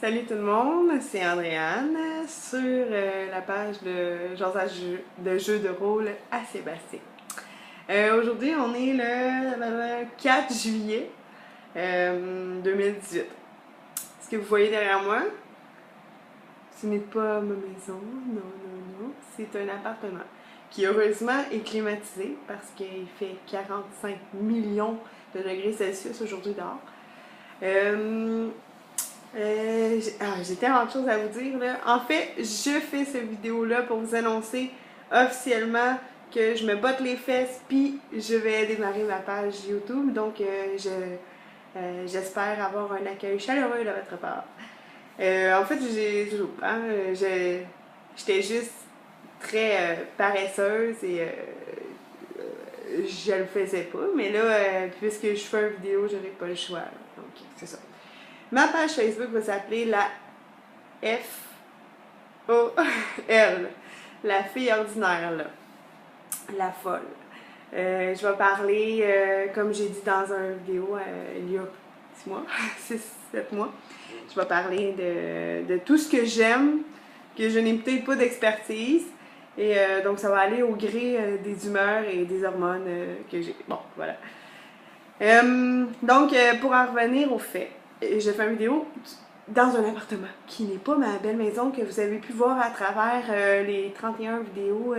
Salut tout le monde, c'est Andréane sur la page de Jasage de jeux de rôle à Sébastien. Aujourd'hui, on est le 4 juillet 2018. Ce que vous voyez derrière moi, ce n'est pas ma maison, non, c'est un appartement qui heureusement est climatisé parce qu'il fait 45 millions de degrés Celsius aujourd'hui dehors. J'ai tellement de choses à vous dire là. En fait, je fais cette vidéo-là pour vous annoncer officiellement que je me botte les fesses puis je vais démarrer ma page YouTube. Donc, j'espère avoir un accueil chaleureux de votre part. En fait, j'étais juste très paresseuse et je le faisais pas. Mais là, puisque je fais une vidéo, j'aurais pas le choix. Donc, c'est ça. Ma page Facebook va s'appeler la F-O-L, la fille ordinaire, là. La folle. Je vais parler, comme j'ai dit dans une vidéo il y a 6 mois, 6-7 mois, je vais parler de tout ce que j'aime, que je n'ai peut-être pas d'expertise. Et donc, ça va aller au gré des humeurs et des hormones que j'ai. Bon, voilà. Donc, pour en revenir au fait, j'ai fait une vidéo dans un appartement qui n'est pas ma belle maison que vous avez pu voir à travers les 31 vidéos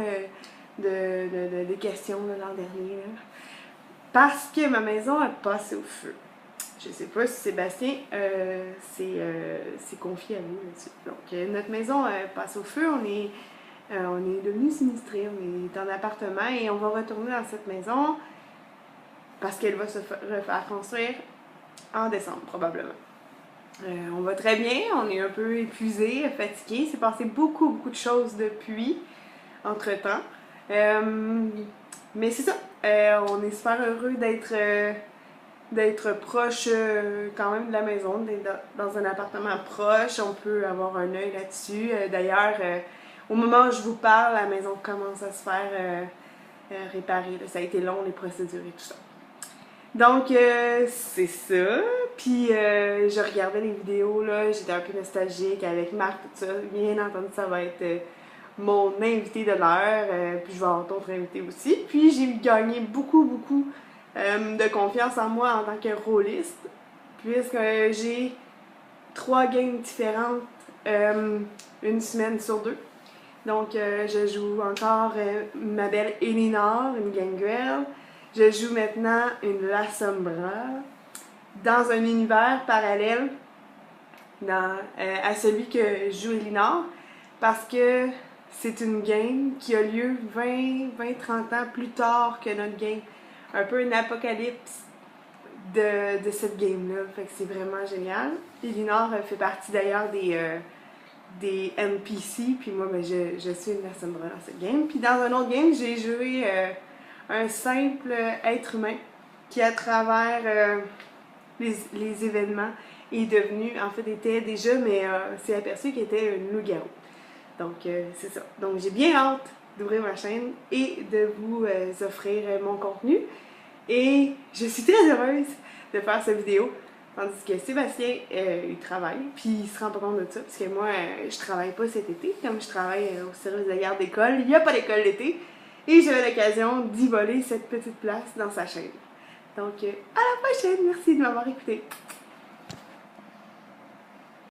de questions de l'an dernier. Là. Parce que ma maison a passé au feu. Je sais pas si Sébastien s'est confié à nous là-dessus. Donc, notre à passé au feu. On est devenu sinistrés. On est en appartement et on va retourner dans cette maison parce qu'elle va se refaire construire en décembre, probablement. On va très bien, on est un peu épuisé, fatigué. C'est passé beaucoup de choses depuis, entre-temps. Mais c'est ça, on est super heureux d'être proche quand même de la maison, d'être dans un appartement proche. On peut avoir un œil là-dessus. D'ailleurs, au moment où je vous parle, la maison commence à se faire réparer. Ça a été long, les procédures et tout ça. Donc, c'est ça. Puis, je regardais les vidéos, là, j'étais un peu nostalgique avec Marc, tout ça. Bien entendu, ça va être mon invité de l'heure. Puis, je vais avoir d'autres invités aussi. Puis, j'ai gagné beaucoup de confiance en moi en tant que rôliste, puisque j'ai 3 games différentes une semaine sur 2. Donc, je joue encore ma belle Elinor, une gangrel. Je joue maintenant une La Sombra dans un univers parallèle à celui que joue Elinor parce que c'est une game qui a lieu 20-30 ans plus tard que notre game. Un peu une apocalypse de cette game-là. Fait que c'est vraiment génial. Elinor fait partie d'ailleurs des NPC, puis moi, ben, je suis une La Sombra dans cette game. Puis dans un autre game, j'ai joué un simple être humain qui, à travers les événements, est devenu, en fait, était déjà, mais s'est aperçu qu'il était un loup-garou. Donc, c'est ça. Donc, j'ai bien hâte d'ouvrir ma chaîne et de vous offrir mon contenu. Et je suis très heureuse de faire cette vidéo. Tandis que Sébastien, il travaille, puis il se rend pas compte de ça, parce que moi, je travaille pas cet été, comme je travaille au service de garde d'école. Il n'y a pas d'école l'été. Et j'avais l'occasion d'y voler cette petite place dans sa chaîne. Donc, à la prochaine! Merci de m'avoir écouté.